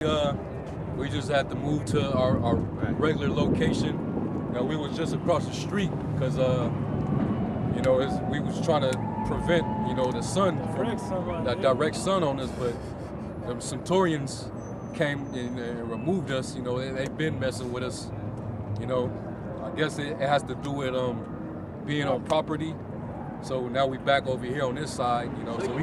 We just had to move to our regular location. We was just across the street because we was trying to prevent the sun from that direct sun on us, but the Centaurians came and removed us. They've been messing with us. I guess it has to do with being on property. So now we back over here on this side. So we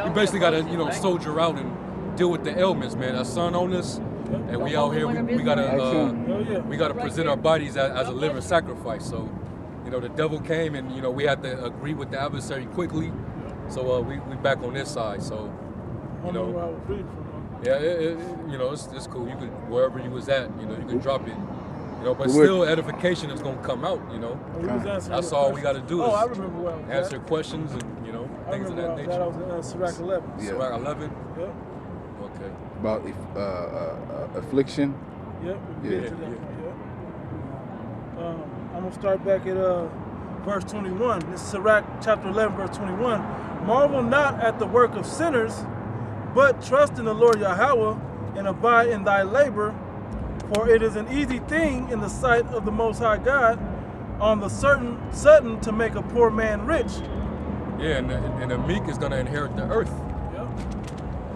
basically gotta soldier out and deal with the ailments, man. A sun on us, and we out here. We gotta present our bodies as a living sacrifice. So, the devil came, and we had to agree with the adversary quickly. So we back on this side. So, yeah, it's cool. You could wherever you was at, you can drop it. But still, edification is gonna come out. That's all we gotta do is answer questions and things of that nature. That was Sirach 11. Sirach 11. Yep. Okay. About affliction. Yep. Yeah. I'm gonna start back at verse 21. This is Sirach chapter 11, verse 21. Marvel not at the work of sinners, but trust in the Lord Yahweh and abide in thy labor. For it is an easy thing in the sight of the Most High God, on the sudden to make a poor man rich. Yeah, and the meek is going to inherit the earth. Yep.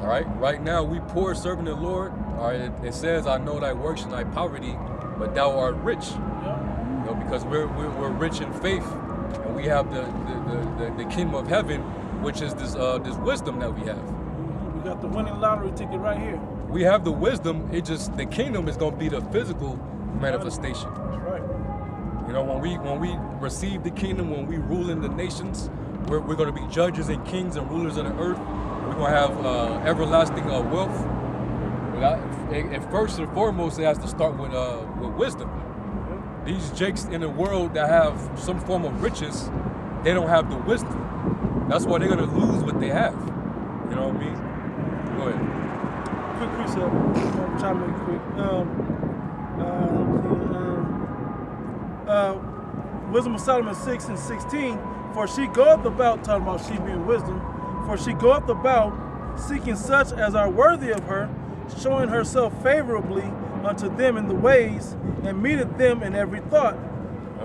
All right. Right now, we poor serving the Lord. All right. It says, "I know thy works and thy poverty, but thou art rich." Yep. Because we're rich in faith, and we have the kingdom of heaven, which is this wisdom that we have. We got the winning lottery ticket right here. We have the wisdom. The kingdom is going to be the physical manifestation. That's right. When we receive the kingdom, when we rule in the nations, we're going to be judges and kings and rulers of the earth. We're going to have everlasting wealth. And first and foremost, it has to start with wisdom. These jakes in the world that have some form of riches, they don't have the wisdom. That's why they're going to lose what they have. You know what I mean? Go ahead. Quick precept. I'm trying to make it quick. Wisdom of Solomon 6 and 16. For she goeth about, talking about she being wisdom, for she goeth about seeking such as are worthy of her, showing herself favorably unto them in the ways, and meeteth them in every thought.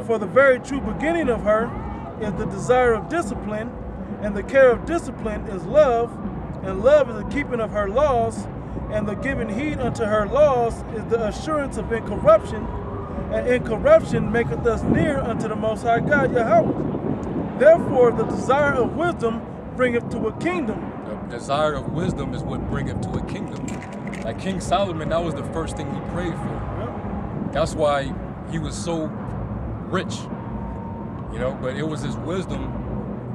For the very true beginning of her is the desire of discipline, and the care of discipline is love, and love is the keeping of her laws, and the giving heed unto her laws is the assurance of incorruption, and incorruption maketh us near unto the Most High God Yahweh. Therefore the desire of wisdom bringeth to a kingdom. The desire of wisdom is what bringeth to a kingdom. Like King Solomon, that was the first thing he prayed for. Yep. That's why he was so rich, but it was his wisdom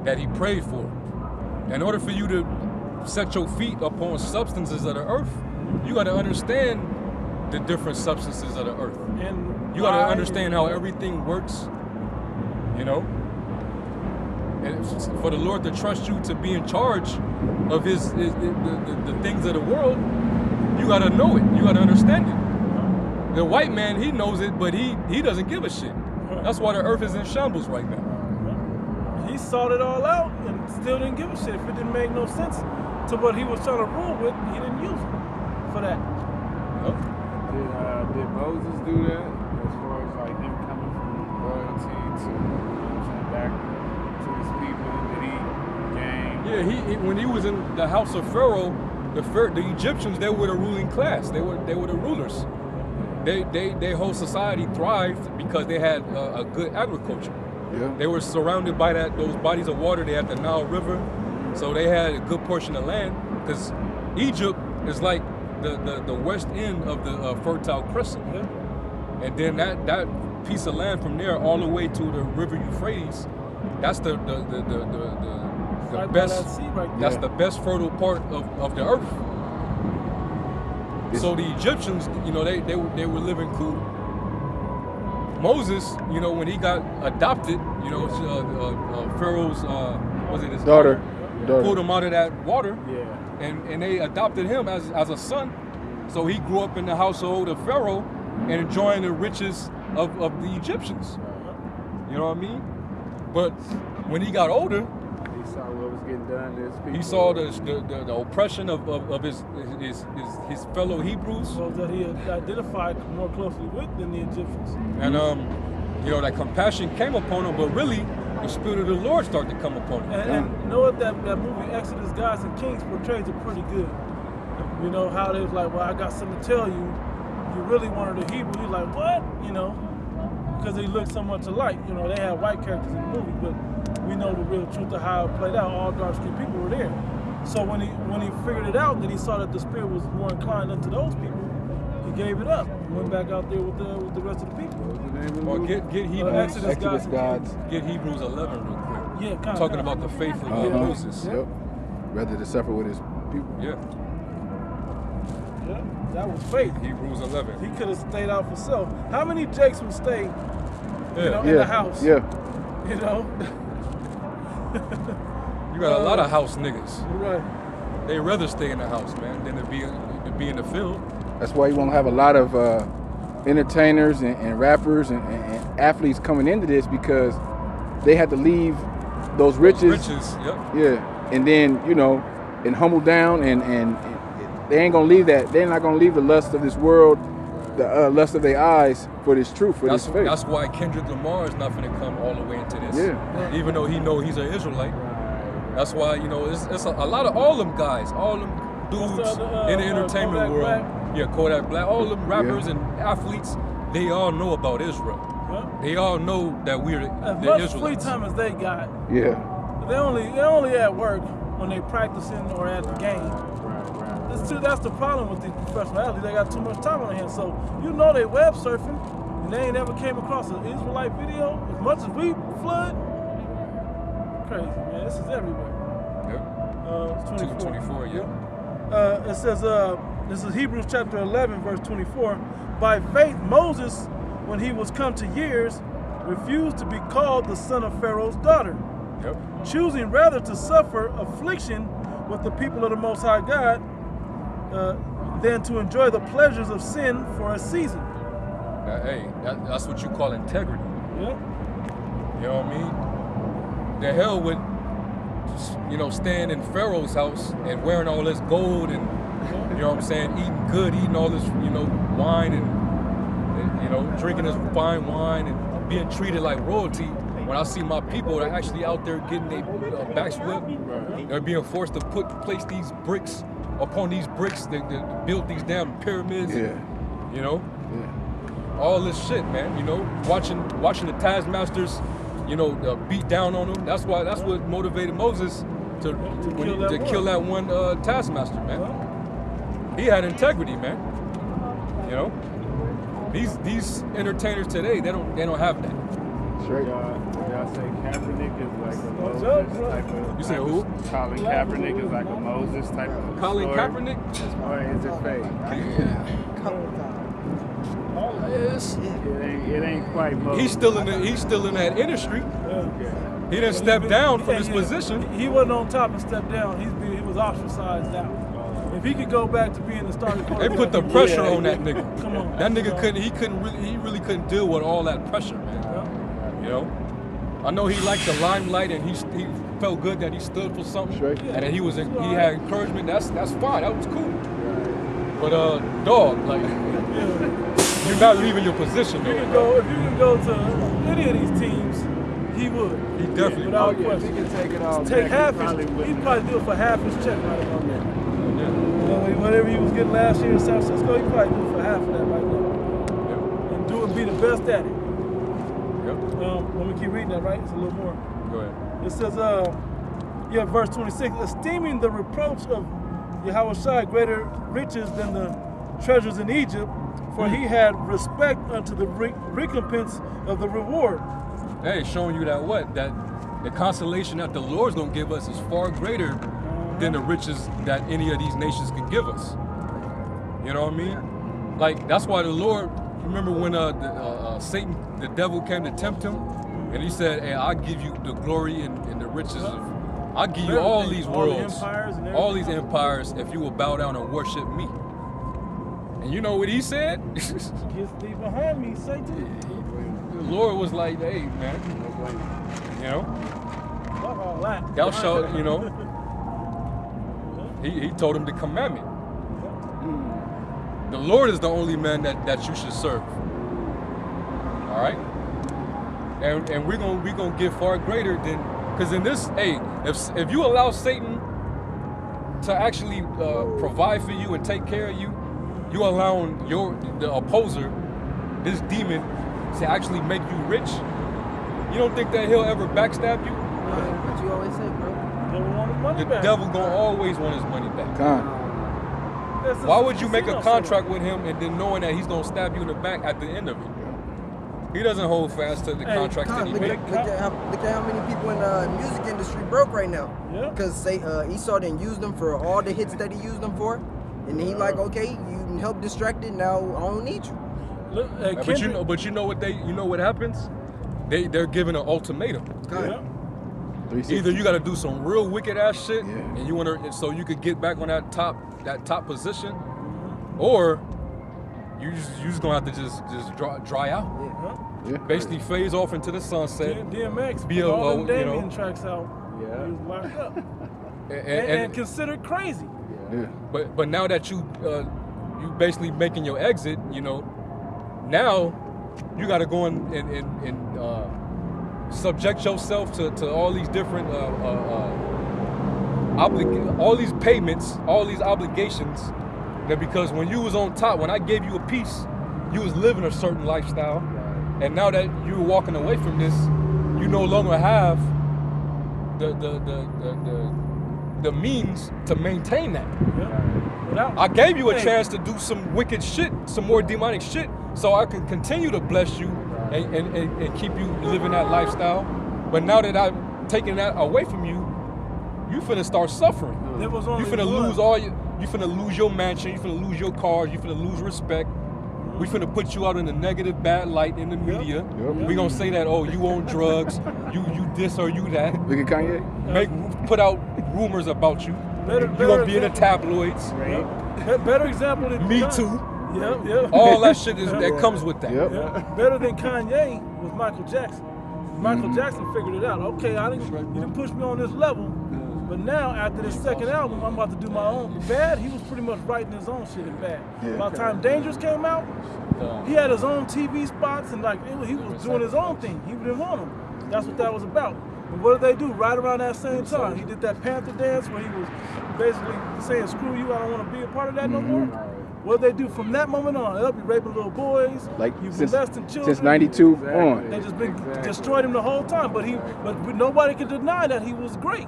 that he prayed for. In order for you to set your feet upon substances of the earth, you got to understand the different substances of the earth. And you got to understand how everything works, And for the Lord to trust you to be in charge of the things of the world, you got to know it. You got to understand it. The white man, he knows it, but he doesn't give a shit. That's why the earth is in shambles right now. He sought it all out and still didn't give a shit. If it didn't make no sense to what he was trying to rule with, he didn't use it for that. Did Moses do that as far as like him coming from royalty to back to his people? Did he gain? Yeah, when he was in the house of Pharaoh, the Egyptians, they were the ruling class. They were the rulers. Their whole society thrived because they had a good agriculture. Yeah. They were surrounded by those bodies of water. They had the Nile River, so they had a good portion of land. Because Egypt is like the west end of the Fertile Crescent, and then that piece of land from there all the way to the River Euphrates, that's the Right best. by that sea right there. That's the best fertile part of the earth. So the Egyptians, they were living cool. Moses, when he got adopted, Pharaoh's his daughter pulled him out of that water, Yeah. and they adopted him as a son. So he grew up in the household of Pharaoh and enjoying the riches of the Egyptians. You know what I mean? But when he got older, saw what was getting done to his people. He saw the oppression of his fellow Hebrews. So that he identified more closely with than the Egyptians. And you know, that compassion came upon him, but really the Spirit of the Lord started to come upon him. And you know what, that movie Exodus, Gods and Kings portrays it pretty good. You know how they was like, well, I got something to tell you. You really wanted a Hebrew. He's like, what? You know, because they look so much alike. You know, they had white characters in the movie, but we know the real truth of how it played out. All dark-skinned people were there. So when he figured it out, that he saw that the Spirit was more inclined unto those people, he gave it up. Went back out there with the rest of the people. Or get Hebrews. Exodus, Gods. Get Hebrews 11 real quick. Yeah, kind Talking about the faith of Moses. Yep. Rather to suffer with his people. Yeah. Yeah, that was faith. Hebrews 11. He could have stayed out for self. How many Jakes would stay, you know, Yeah. in the house? Yeah. You know? You got a lot of house niggas. Right. They rather stay in the house, man, than to be in the field. That's why you won't have a lot of entertainers and rappers and athletes coming into this, because they had to leave those riches. Yep. Yeah. And then, you know, and humble down and they ain't gonna leave that. They're not gonna leave the lust of this world, the lust of their eyes for this truth, for this faith. That's why Kendrick Lamar is not going to come all the way into this. Yeah. Even though he know he's an Israelite. That's why, you know, it's a lot of all them guys, all them dudes in the entertainment Kodak world. Black. Yeah, Kodak Black. All them rappers and athletes, they all know about Israel. Yeah. They all know that we're As the much Israelites. free time as they got, Yeah. they only at work when they practicing or at the game. That's the problem with these professional athletes. They got too much time on their hands. So you know they web surfing, and they ain't ever came across an Israelite video. As much as we flood, crazy, man. This is everywhere. Yep. It's 24. 24, yeah. It says, this is Hebrews chapter 11, verse 24. By faith, Moses, when he was come to years, refused to be called the son of Pharaoh's daughter, Yep. choosing rather to suffer affliction with the people of the Most High God than to enjoy the pleasures of sin for a season. Now, hey, that's what you call integrity. Yeah. You know what I mean? The hell with, you know, staying in Pharaoh's house and wearing all this gold and, you know what I'm saying, eating good, eating all this, you know, wine and you know, drinking this fine wine and being treated like royalty. When I see my people that are actually out there getting their backs whipped, they're being forced to place these bricks upon these bricks, they built these damn pyramids. Yeah. You know? Yeah. All this shit, man, you know, watching the taskmasters, you know, beat down on them. That's what motivated Moses to kill that one taskmaster, man. He had integrity, man. You know, these entertainers today, they don't have that. Straight. Y'all say Kaepernick is like a Moses type of. You say who? Colin Kaepernick is like a Moses type of. Colin story. Kaepernick? Or is it fake? Yes. It ain't quite Moses. He's still in that industry. He didn't step down from his position. He wasn't on top and stepped down. He was ostracized out. If he could go back to being the starting They quarterback, put the pressure on that nigga. Come on. That nigga he really couldn't deal with all that pressure, man. You know? I know he liked the limelight and he felt good that he stood for something. Straight. And that he had encouragement. That's fine. That was cool. But dog, like you're not leaving your position though. If you can go to any of these teams, he would. He definitely without would. question. He can take it all Take back. half He his. probably He'd probably do it for half his check right about now. Yeah. You know, whatever he was getting last year in San Francisco, he'd probably do it for half of that right now. Yep. And do it, be the best at it. Yep. Let me keep reading that, right? It's a little more. Go ahead. It says, verse 26, esteeming the reproach of Yahushua greater riches than the treasures in Egypt, for he had respect unto the recompense of the reward. Hey, showing you that the consolation that the Lord's gonna give us is far greater than the riches that any of these nations could give us. You know what I mean? Like, that's why the Lord, remember when Satan, the devil, came to tempt him? And he said, hey, I'll give you the glory and the riches I'll give you all these worlds, all these empires, if you will bow down and worship me. And you know what he said? Get thee behind me, Satan. The Lord was like, hey, man, you know? All that. Thou shalt, you know. He told him the commandment. The Lord is the only man that you should serve. All right? And we're gonna get far greater than, because in this, hey, if you allow Satan to actually provide for you and take care of you, you allowing the opposer, this demon, to actually make you rich. You don't think that he'll ever backstab you? What you always say, bro. Devil want his money The back. devil gonna always want his money back. That's Why just would you make a casino contract with him and then knowing that he's gonna stab you in the back at the end of it? He doesn't hold fast to the Hey, contracts that he Look made. at how many people in the music industry broke right now. Yeah. Because Esau didn't use them for all the hits that he used them for. And he like, okay, you helped distract it, now I don't need you. Look, But you know what happens? They're given an ultimatum. Yeah. Either you got to do some real wicked ass shit, Yeah. and you want to, so you could get back on that top position, or you just gonna have to just dry out, Yeah. basically phase off into the sunset. DMX Be put all them you Damien know. tracks out. Yeah. He was locked up and And considered crazy. Yeah. but now that you basically making your exit, you know, now you got to go and subject yourself to all these different all these payments, all these obligations. That because when you was on top, when I gave you a piece, you was living a certain lifestyle, and now that you're walking away from this, you no longer have the means to maintain that. Yeah. I gave you a Hey. chance to do some wicked shit, some more demonic shit, so I can continue to bless you and keep you living that lifestyle. But now that I'm taking that away from you, you finna start suffering. There was You only finna one. lose you finna lose your mansion, you finna lose your cars, you finna lose respect. We finna put you out in a negative, bad light in the media. Yep. We gonna say that, oh, you on drugs, you this or you that. Look at Kanye. Put out rumors about you. Better- You gonna be in the example. tabloids. Better example than Me Kanye. too. Yeah. All that shit that comes with that. Yep. Yeah. Better than Kanye was Michael Jackson. Michael Jackson figured it out. Okay, you didn't push me on this level, but now after this second album, I'm about to do my own. Bad, he was pretty much writing his own shit in Bad. By the time Dangerous came out, he had his own TV spots and he was doing his own thing. He didn't want them. That's what that was about. And what did they do right around that same time? He did that Panther dance where he was basically saying, screw you, I don't want to be a part of that no more. What did they do from that moment on? They'll be raping little boys, Like you since molesting children. 92 on. They just been destroyed him the whole time, but nobody could deny that he was great.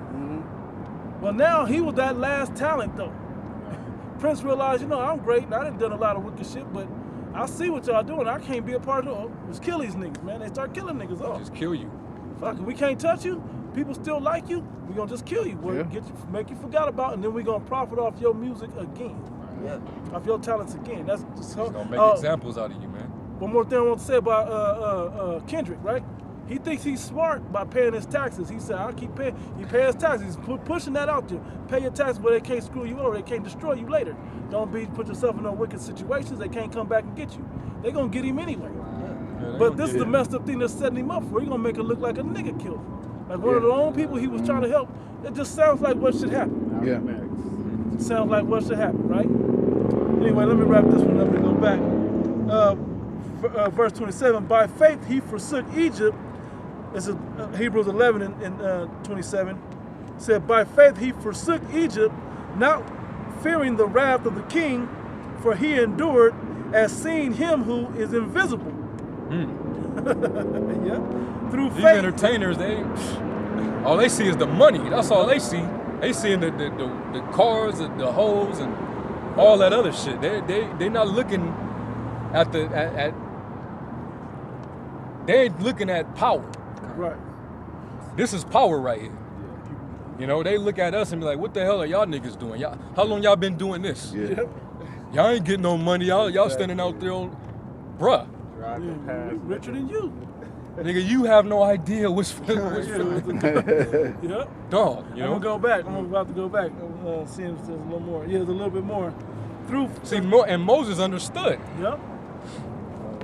Well, now he was that last talent though. Prince realized, I'm great, and I done done a lot of wicked shit, but I see what y'all doing. I can't be a part of it. Let's kill these niggas, man. They start killing niggas off. Just kill you. Fuck it, we can't touch you. People still like you. We gonna just kill you. Yeah. Make you forgot about, and then we gonna profit off your music again, Yeah. off your talents again. That's just Just gonna make examples out of you, man. One more thing I want to say about Kendrick, right? He thinks he's smart by paying his taxes. He said, I'll keep paying. He pays his taxes. He's pushing that out there. Pay your taxes, but they can't screw you over. They can't destroy you later. Don't put yourself in no wicked situations. They can't come back and get you. They're going to get him anyway. But this is the messed up thing that's setting him up for. He's going to make it look like a nigga killer. Like one of the own people he was trying to help. It just sounds like what should happen. Yeah. It sounds like what should happen, right? Anyway, let me wrap this one up and go back. Verse 27, by faith he forsook Egypt. This is Hebrews 11 and 27. Said, by faith he forsook Egypt, not fearing the wrath of the king, for he endured as seeing him who is invisible. Yeah. Through These faith. entertainers, all they see is the money. That's all they see. They seeing the cars, the hoes, and all that other shit. They not looking at they ain't looking at power. Right. This is power right here. They look at us and be like, what the hell are y'all niggas doing? How long y'all been doing this? Yeah. Yep. Y'all ain't getting no money. Y'all standing out there on, bruh. Driving past. Richer than you. Nigga, you have no idea what's Yeah. dog, I'm gonna go back. I'm about to go back. Seeing if there's a little more. Yeah, there's a little bit more. Through. See, and Moses understood. Yep.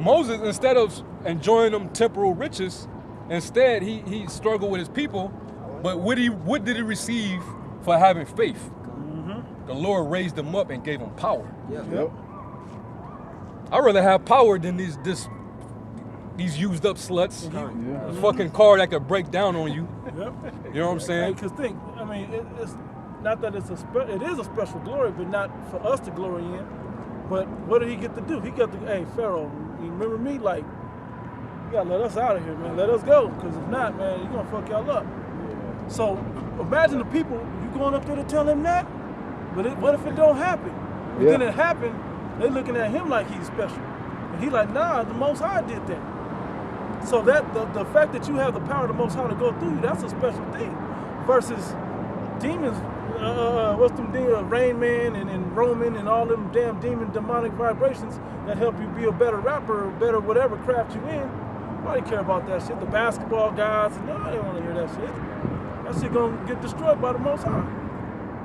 Moses, instead of enjoying them temporal riches, instead he struggled with his people But what did he receive for having faith? Mm-hmm. The Lord raised him up and gave him power. Yep. I'd rather have power than these used up sluts. Yeah. A fucking car that could break down on you. Yep. You know what I'm saying? Because think, I mean, it's not that it is a special glory, but not for us to glory in. But what did he get to do? He got to, hey, Pharaoh, you remember me? Like, you gotta let us out of here, man. Let us go, because if not, man, you're gonna fuck y'all up. So imagine the people, you going up there to tell him that, but what if it don't happen? And then it happened, they looking at him like he's special. And he like, nah, the Most High did that. So that the fact that you have the power of the Most High to go through you, that's a special thing. Versus demons, what's them demons, Rain Man and Roman and all them damn demonic vibrations that help you be a better rapper or better whatever craft you in. Nobody care about that shit. The basketball guys, no, they don't want to hear that shit. That shit gonna get destroyed by the Most High.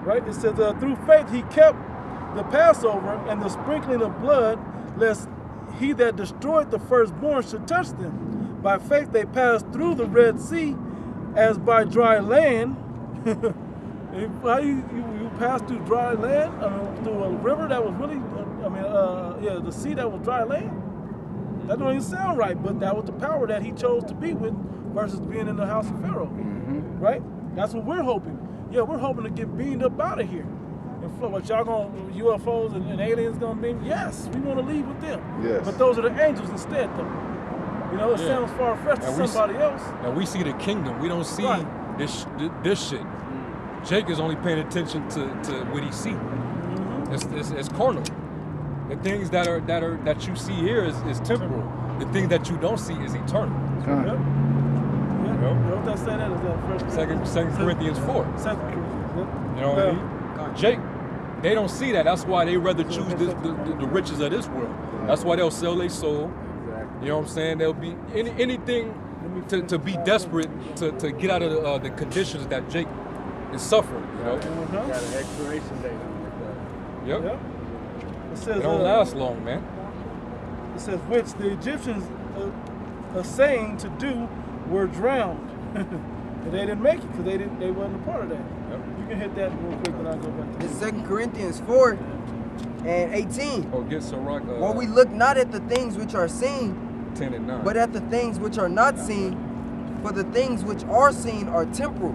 Right? It says, through faith he kept the Passover and the sprinkling of blood, lest he that destroyed the firstborn should touch them. By faith they passed through the Red Sea as by dry land. How you pass through dry land? I mean, through a river that was really, the sea that was dry land? That don't even sound right, but that was the power that he chose to be with versus being in the house of Pharaoh. Mm-hmm. Right? That's what we're hoping. Yeah, we're hoping to get beamed up out of here. And what y'all gonna, UFOs and aliens gonna be? Yes, we want to leave with them. Yes. But those are the angels instead, though. You know, it sounds far-fetched to somebody else. And we see the kingdom. We don't see this shit. Jake is only paying attention to what he see. Mm-hmm. It's carnal. The things that you see here is temporal. The things that you don't see is eternal. Yep. What that say that is that first Second Corinthians 4. 2 Corinthians. You know what I mean? Jake, they don't see that. That's why they rather choose the riches of this world. That's why they'll sell their soul. You know what I'm saying? They'll be anything to be desperate to get out of the conditions that Jake is suffering. You know? Got an expiration date on it. Yep. It says, It don't last long, man. It says, which the Egyptians saying to do were drowned. And they didn't make it because they wasn't a part of that. Yep. You can hit that real quick and I'll go back to It's 2 Corinthians 4 and 18. Oh, get Sirach. For we look not at the things which are seen, 10 and 9. but at the things which are not seen. For the things which are seen are temporal.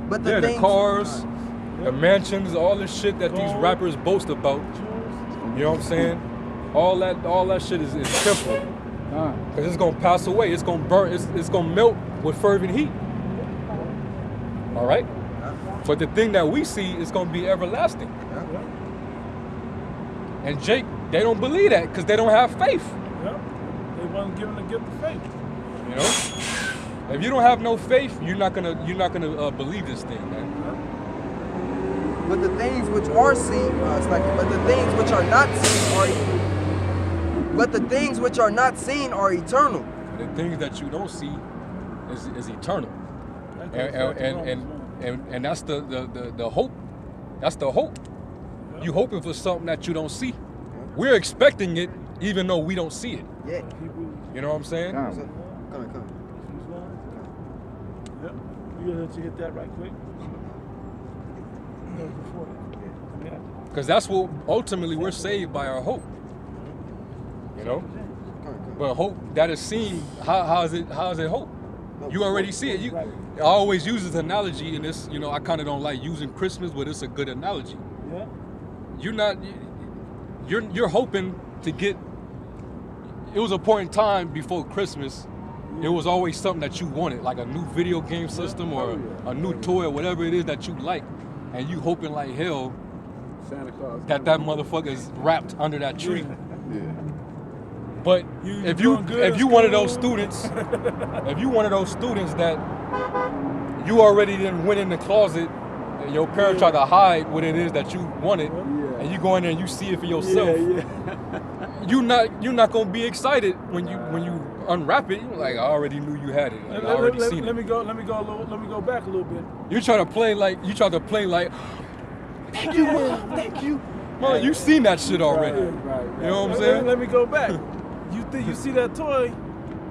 But the things, the cars, the mansions, all this shit that these rappers boast about. You know what I'm saying? All that shit is temporal. Because it's gonna pass away. It's gonna burn. It's gonna melt with fervent heat. All right. But the thing that we see is gonna be everlasting. And Jake, they don't believe that because they don't have faith. Yep. They wasn't given the gift of faith. You know, if you don't have no faith, you're not gonna believe this thing, man. but the things which are seen, but the things which are not seen are. But the things which are not seen are eternal. The things that you don't see is eternal, and that's the hope. That's the hope. You hoping for something that you don't see. We're expecting it, even though we don't see it. Yeah. You know what I'm saying? Come. Yep. You gotta hit that right quick. Because that's what ultimately we're saved by our hope. You know? But hope that is seen, how is it hope? You already see it. I always use this analogy, and this, I kind of don't like using Christmas, but it's a good analogy. Yeah. You're hoping to get. It was a point in time before Christmas. It was always something that you wanted, like a new video game system or a new toy or whatever it is that you like, and you hoping like hell Santa Claus that motherfucker is wrapped under that tree. Yeah. But if you one of those students, that you already didn't went in the closet, and your parents tried to hide what it is that you wanted, and you go in there and you see it for yourself. You're not gonna be excited when you unwrap it. You're like, I already knew you had it. Like, I already seen it. Let me go back a little bit. You try to play like thank you, Mom, thank you. Mom, you seen that shit already. Right. You know what I'm saying? Let me go back. You see that toy,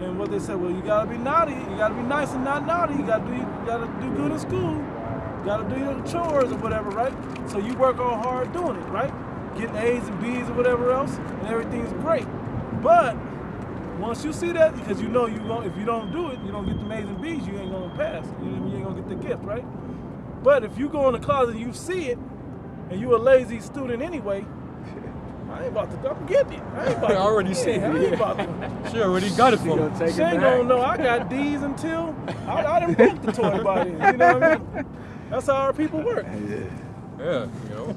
And what they said, well, you gotta be naughty, you gotta be nice and not naughty, you gotta do good in school, you gotta do your chores or whatever, right? So you work all hard doing it, right? Getting A's and B's or whatever else, and everything's great. But once you see that, because you know if you don't do it, you don't get the A's and B's, you ain't gonna pass. You ain't gonna get the gift, right? But if you go in the closet and you see it, and you a lazy student anyway, I ain't about to, I'm getting it. I ain't about to. I already see it. I ain't about to. She already got it from me. She ain't gonna know I got D's until I done broke the toy by then. You know what I mean? That's how our people work. Yeah, you know.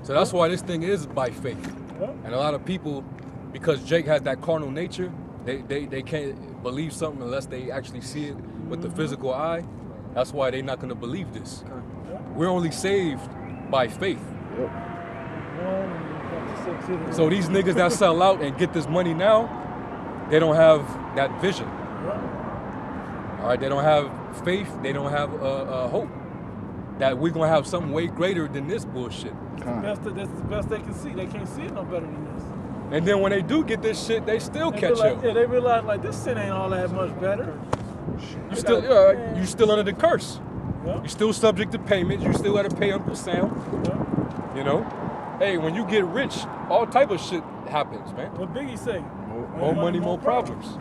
So that's why this thing is by faith. Yeah. And a lot of people, because Jake has that carnal nature, they can't believe something unless they actually see it with the physical eye. That's why they're not gonna believe this. We're only saved by faith. So these niggas that sell out and get this money now, they don't have that vision. All right, they don't have faith. They don't have hope that we're gonna have something way greater than this bullshit. That's the best they can see. They can't see it no better than this. And then when they do get this shit, they still catch up. Yeah, they realize like this shit ain't all that much better. You still under the curse. Yeah. You still subject to payments. You still gotta pay Uncle Sam. Yeah. You know, hey, when you get rich, all type of shit happens, man. What Biggie say? More money, more problems.